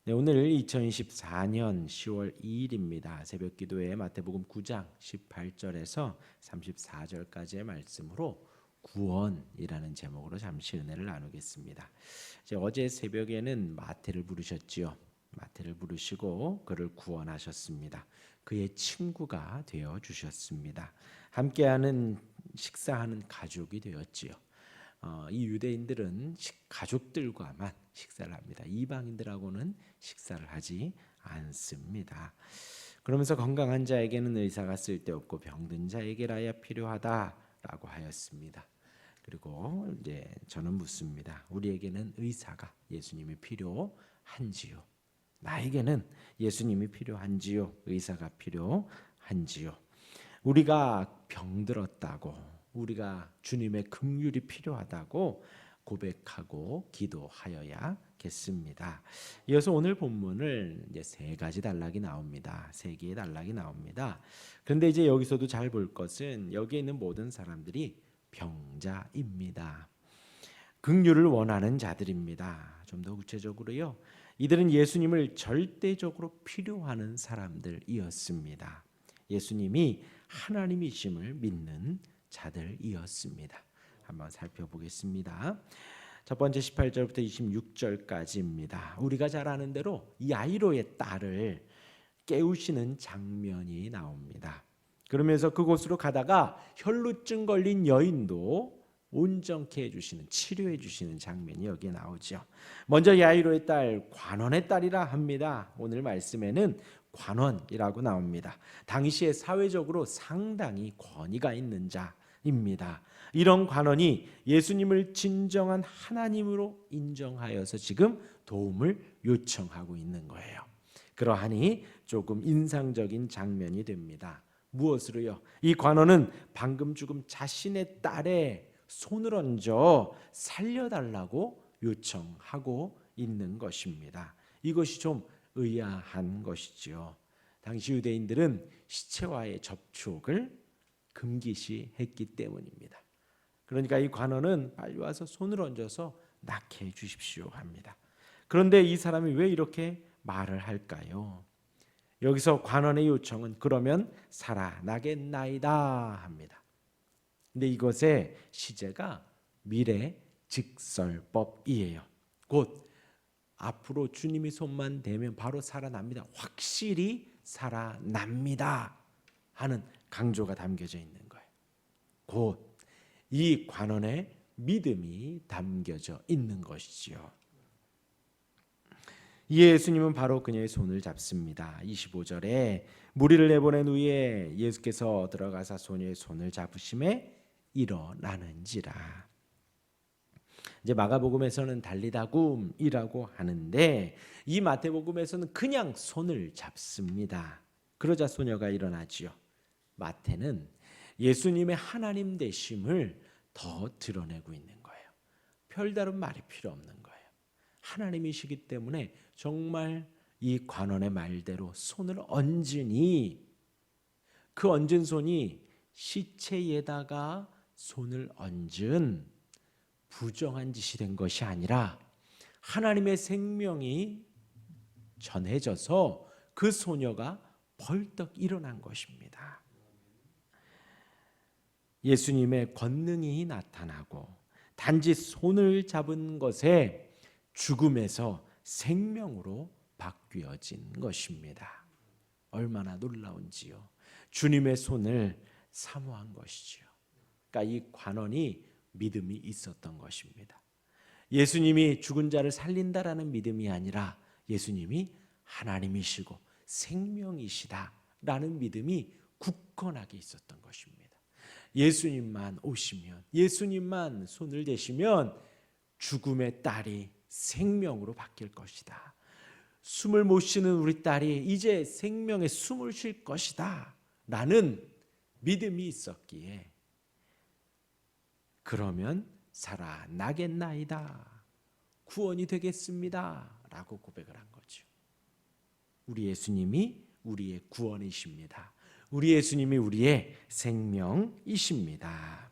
네, 오늘 2024년 10월 2일입니다. 새벽 기도에 마태복음 9장 18절에서 34절까지의 말씀으로 구원이라는 제목으로 잠시 은혜를 나누겠습니다. 이제 어제 새벽에는 마태를 부르셨지요. 마태를 부르시고 그를 구원하셨습니다. 그의 친구가 되어 주셨습니다. 함께하는 식사하는 가족이 되었지요. 이 유대인들은 가족들과만 식사를 합니다. 이방인들하고는 식사를 하지 않습니다. 그러면서 건강한 자에게는 의사가 쓸데없고 병든 자에게라야 필요하다라고 하였습니다. 그리고 이제 저는 묻습니다. 우리에게는 의사가 예수님이 필요한지요? 나에게는 예수님이 필요한지요? 의사가 필요한지요? 우리가 병들었다고, 우리가 주님의 긍휼이 필요하다고 고백하고 기도하여야겠습니다. 이어서 오늘 본문을 이제 세 가지 단락이 나옵니다. 세 개의 단락이 나옵니다. 그런데 이제 여기서도 잘 볼 것은 여기에 있는 모든 사람들이 병자입니다. 긍휼을 원하는 자들입니다. 좀 더 구체적으로요. 이들은 예수님을 절대적으로 필요하는 사람들이었습니다. 예수님이 하나님이심을 믿는 자들이었습니다. 한번 살펴보겠습니다. 첫 번째 18절부터 26절까지입니다. 우리가 잘 아는 대로 야이로의 딸을 깨우시는 장면이 나옵니다. 그러면서 그곳으로 가다가 혈루증 걸린 여인도 온전케 해주시는, 치료해 주시는 장면이 여기에 나오죠. 먼저 야이로의 딸, 관원의 딸이라 합니다. 오늘 말씀에는 관원이라고 나옵니다. 당시에 사회적으로 상당히 권위가 있는 자입니다. 이런 관원이 예수님을 진정한 하나님으로 인정하여서 지금 도움을 요청하고 있는 거예요. 그러하니 조금 인상적인 장면이 됩니다. 무엇으로요? 이 관원은 방금 죽은 자신의 딸의 손을 얹어 살려달라고 요청하고 있는 것입니다. 이것이 좀 의아한 것이지요. 당시 유대인들은 시체와의 접촉을 금기시했기 때문입니다. 그러니까 이 관원은 빨리 와서 손을 얹어서 낫게 해 주십시오 합니다. 그런데 이 사람이 왜 이렇게 말을 할까요? 여기서 관원의 요청은 그러면 살아나겠나이다 합니다. 근데 이것의 시제가 미래 직설법이에요. 곧 앞으로 주님이 손만 대면 바로 살아납니다. 확실히 살아납니다 하는 강조가 담겨져 있는 거예요. 곧 이 관원의 믿음이 담겨져 있는 것이지요. 예수님은 바로 그녀의 손을 잡습니다. 25절에 무리를 내보낸 후에 예수께서 들어가사 소녀의 손을 잡으심에 일어나는지라. 이제 마가복음에서는 달리다굼이라고 하는데 이 마태복음에서는 그냥 손을 잡습니다. 그러자 소녀가 일어나지요. 마태는 예수님의 하나님 되심을 더 드러내고 있는 거예요. 별다른 말이 필요 없는 거예요. 하나님이시기 때문에 정말 이 관원의 말대로 손을 얹으니 그 얹은 손이 시체에다가 손을 얹은 부정한 짓이 된 것이 아니라 하나님의 생명이 전해져서 그 소녀가 벌떡 일어난 것입니다. 예수님의 권능이 나타나고 단지 손을 잡은 것에 죽음에서 생명으로 바뀌어진 것입니다. 얼마나 놀라운지요. 주님의 손을 사모한 것이지요. 그러니까 이 관원이 믿음이 있었던 것입니다. 예수님이 죽은 자를 살린다라는 믿음이 아니라 예수님이 하나님이시고 생명이시다라는 믿음이 굳건하게 있었던 것입니다. 예수님만 오시면, 예수님만 손을 대시면 죽음의 딸이 생명으로 바뀔 것이다. 숨을 못 쉬는 우리 딸이 이제 생명의 숨을 쉴 것이다 라는 믿음이 있었기에 그러면 살아나겠나이다, 구원이 되겠습니다 라고 고백을 한 거죠. 우리 예수님이 우리의 구원이십니다. 우리 예수님이 우리의 생명이십니다.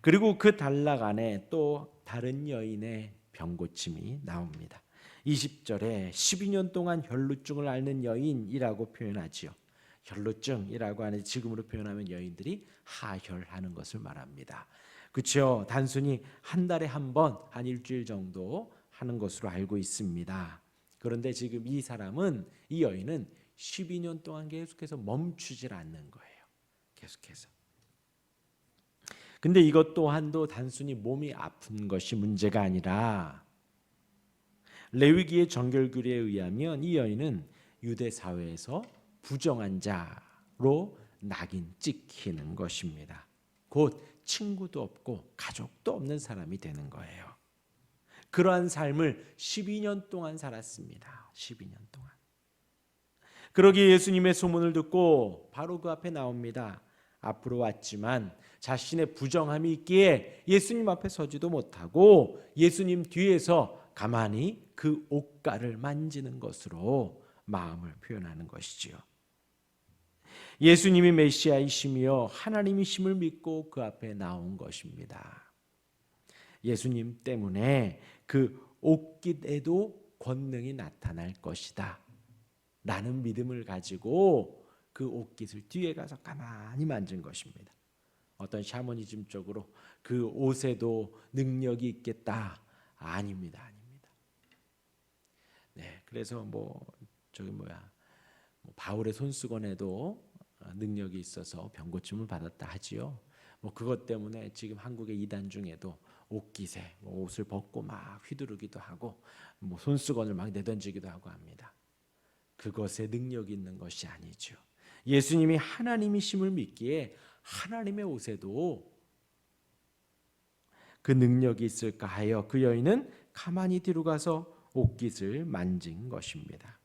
그리고 그 단락 안에 또 다른 여인의 병고침이 나옵니다. 20절에 12년 동안 혈루증을 앓는 여인이라고 표현하지요. 혈루증이라고 하는 지금으로 표현하면 여인들이 하혈하는 것을 말합니다. 그렇죠? 단순히 한 달에 한 번, 한 일주일 정도 하는 것으로 알고 있습니다. 그런데 지금 이 사람은, 이 여인은 12년 동안 계속해서 멈추질 않는 거예요. 계속해서. 근데 이것 또한도 단순히 몸이 아픈 것이 문제가 아니라 레위기의 정결규례에 의하면 이 여인은 유대 사회에서 부정한 자로 낙인 찍히는 것입니다. 곧 친구도 없고 가족도 없는 사람이 되는 거예요. 그러한 삶을 12년 동안 살았습니다. 12년 동안. 그러기에 예수님의 소문을 듣고 바로 그 앞에 나옵니다. 앞으로 왔지만 자신의 부정함이 있기에 예수님 앞에 서지도 못하고 예수님 뒤에서 가만히 그 옷가를 만지는 것으로 마음을 표현하는 것이지요. 예수님이 메시아이시며 하나님이심을 믿고 그 앞에 나온 것입니다. 예수님 때문에 그 옷깃에도 권능이 나타날 것이다 라는 믿음을 가지고 그 옷깃을 뒤에 가서 가만히 만진 것입니다. 어떤 샤머니즘 쪽으로 그 옷에도 능력이 있겠다. 아닙니다. 네, 그래서 바울의 손수건에도 능력이 있어서 병고침을 받았다 하지요. 그것 때문에 지금 한국의 이단 중에도 옷깃에 옷을 벗고 막 휘두르기도 하고 손수건을 막 내던지기도 하고 합니다. 그것에 능력이 있는 것이 아니죠. 예수님이 하나님이심을 믿기에 하나님의 옷에도 그 능력이 있을까 하여 그 여인은 가만히 뒤로 가서 옷깃을 만진 것입니다.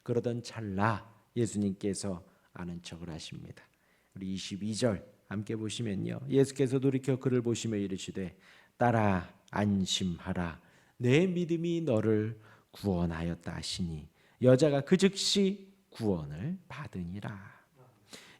그러던 찰나 예수님께서 아는 척을 하십니다. 우리 22절 함께 보시면요. 예수께서 돌이켜 그를 보시며 이르시되 딸아 안심하라 내 믿음이 너를 구원하였다 하시니 여자가 그 즉시 구원을 받으니라.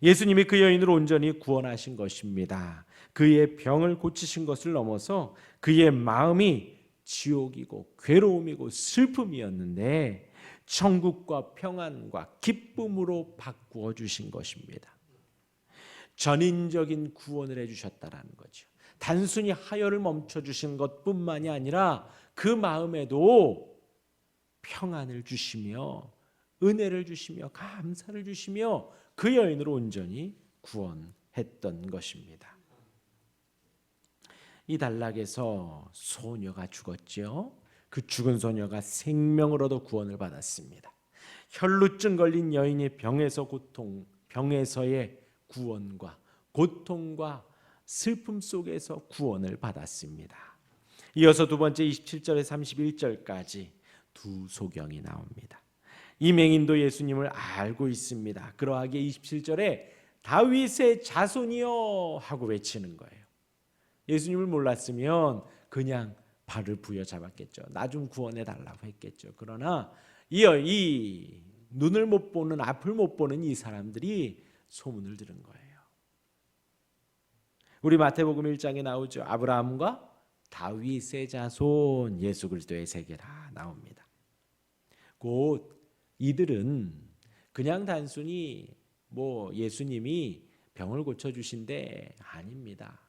예수님이 그 여인을 온전히 구원하신 것입니다. 그의 병을 고치신 것을 넘어서 그의 마음이 지옥이고 괴로움이고 슬픔이었는데 천국과 평안과 기쁨으로 바꾸어 주신 것입니다. 전인적인 구원을 해주셨다라는 거죠. 단순히 하혈을 멈춰주신 것뿐만이 아니라 그 마음에도 평안을 주시며 은혜를 주시며 감사를 주시며 그 여인을 온전히 구원했던 것입니다. 이 단락에서 소녀가 죽었죠. 그 죽은 소녀가 생명을 얻어 구원을 받았습니다. 혈루증 걸린 여인의 병에서의 구원과 고통과 슬픔 속에서 구원을 받았습니다. 이어서 두 번째 27절에서 31절까지 두 소경이 나옵니다. 이 맹인도 예수님을 알고 있습니다. 그러하기에 27절에 다윗의 자손이여 하고 외치는 거예요. 예수님을 몰랐으면 그냥 발을 부여잡았겠죠. 나 좀 구원해 달라고 했겠죠. 그러나 이 눈을 못 보는, 앞을 못 보는 이 사람들이 소문을 들은 거예요. 우리 마태복음 1장에 나오죠. 아브라함과 다윗의 자손 예수 그리스도의 세계라 나옵니다. 곧 이들은 그냥 단순히 예수님이 병을 고쳐주신데 아닙니다.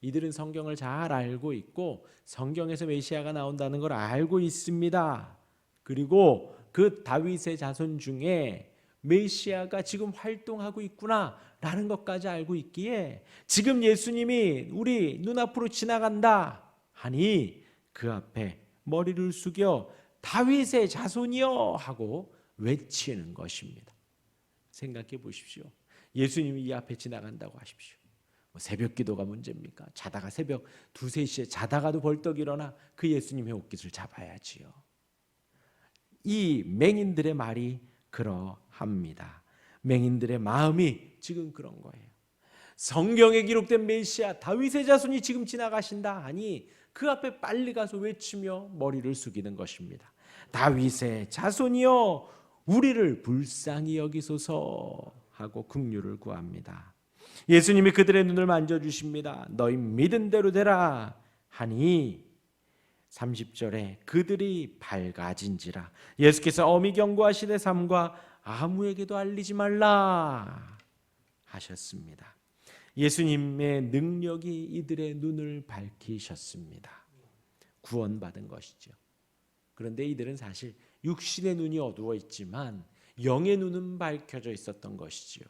이들은 성경을 잘 알고 있고 성경에서 메시아가 나온다는 걸 알고 있습니다. 그리고 그 다윗의 자손 중에 메시아가 지금 활동하고 있구나라는 것까지 알고 있기에 지금 예수님이 우리 눈앞으로 지나간다 하니 그 앞에 머리를 숙여 다윗의 자손이여 하고 외치는 것입니다. 생각해 보십시오. 예수님이 이 앞에 지나간다고 하십시오. 새벽 기도가 문제입니까? 자다가 새벽 2, 3시에 자다가도 벌떡 일어나 그 예수님의 옷깃을 잡아야지요. 이 맹인들의 말이 그러합니다. 맹인들의 마음이 지금 그런 거예요. 성경에 기록된 메시아 다윗의 자손이 지금 지나가신다 하니 그 앞에 빨리 가서 외치며 머리를 숙이는 것입니다. 다윗의 자손이여 우리를 불쌍히 여기소서 하고 긍휼을 구합니다. 예수님이 그들의 눈을 만져주십니다. 너희 믿은 대로 되라 하니 30절에 그들이 밝아진지라 예수께서 엄히 경고하시되 삼가 아무에게도 알리지 말라 하셨습니다. 예수님의 능력이 이들의 눈을 밝히셨습니다. 구원받은 것이죠. 그런데 이들은 사실 육신의 눈이 어두워 있지만 영의 눈은 밝혀져 있었던 것이지요.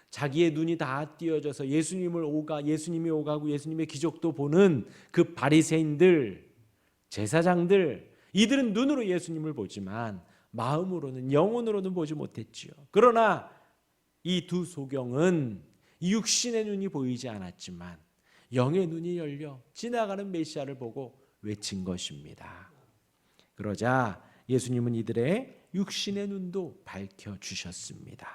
자기의 눈이 다 띄어져서 예수님이 오가고 예수님의 기적도 보는 그 바리새인들, 제사장들, 이들은 눈으로 예수님을 보지만 마음으로는, 영혼으로는 보지 못했지요. 그러나 이 두 소경은 육신의 눈이 보이지 않았지만 영의 눈이 열려 지나가는 메시아를 보고 외친 것입니다. 그러자 예수님은 이들의 육신의 눈도 밝혀주셨습니다.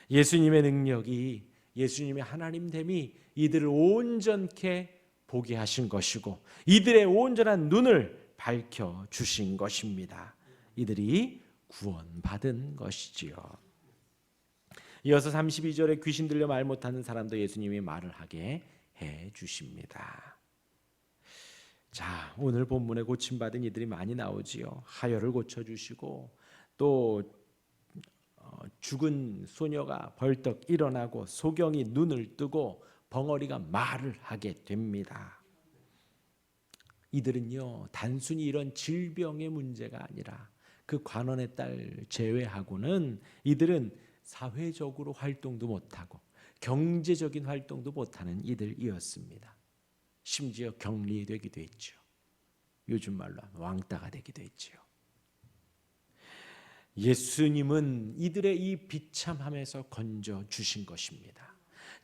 예수님의 능력이, 예수님의 하나님됨이 이들을 온전케 보게 하신 것이고 이들의 온전한 눈을 밝혀주신 것입니다. 이들이 구원받은 것이지요. 이어서 32절에 귀신 들려 말 못하는 사람도 예수님이 말을 하게 해주십니다. 자, 오늘 본문에 고침받은 이들이 많이 나오지요. 하혈을 고쳐주시고 또 죽은 소녀가 벌떡 일어나고 소경이 눈을 뜨고 벙어리가 말을 하게 됩니다. 이들은요, 단순히 이런 질병의 문제가 아니라 그 관원의 딸 제외하고는 이들은 사회적으로 활동도 못하고 경제적인 활동도 못하는 이들이었습니다. 심지어 격리되기도 했죠. 요즘 말로 하면 왕따가 되기도 했죠. 예수님은 이들의 이 비참함에서 건져 주신 것입니다.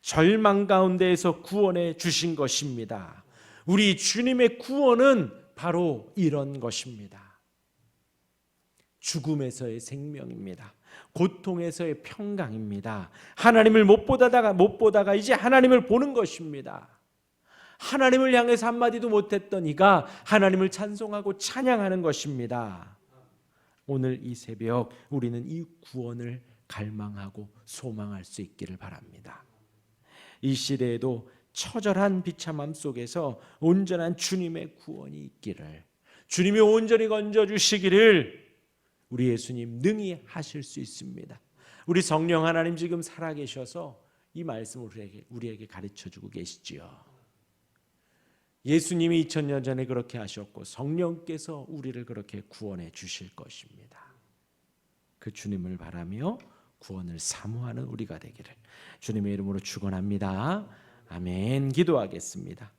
절망 가운데에서 구원해 주신 것입니다. 우리 주님의 구원은 바로 이런 것입니다. 죽음에서의 생명입니다. 고통에서의 평강입니다. 하나님을 못 보다가 이제 하나님을 보는 것입니다. 하나님을 향해서 한마디도 못했던 이가 하나님을 찬송하고 찬양하는 것입니다. 오늘 이 새벽 우리는 이 구원을 갈망하고 소망할 수 있기를 바랍니다. 이 시대에도 처절한 비참함 속에서 온전한 주님의 구원이 있기를, 주님이 온전히 건져주시기를 우리 예수님 능히 하실 수 있습니다. 우리 성령 하나님 지금 살아계셔서 이 말씀을 우리에게 가르쳐주고 계시지요. 예수님이 2000년 전에 그렇게 하셨고 성령께서 우리를 그렇게 구원해 주실 것입니다. 그 주님을 바라며 구원을 사모하는 우리가 되기를 주님의 이름으로 축원합니다. 아멘. 기도하겠습니다.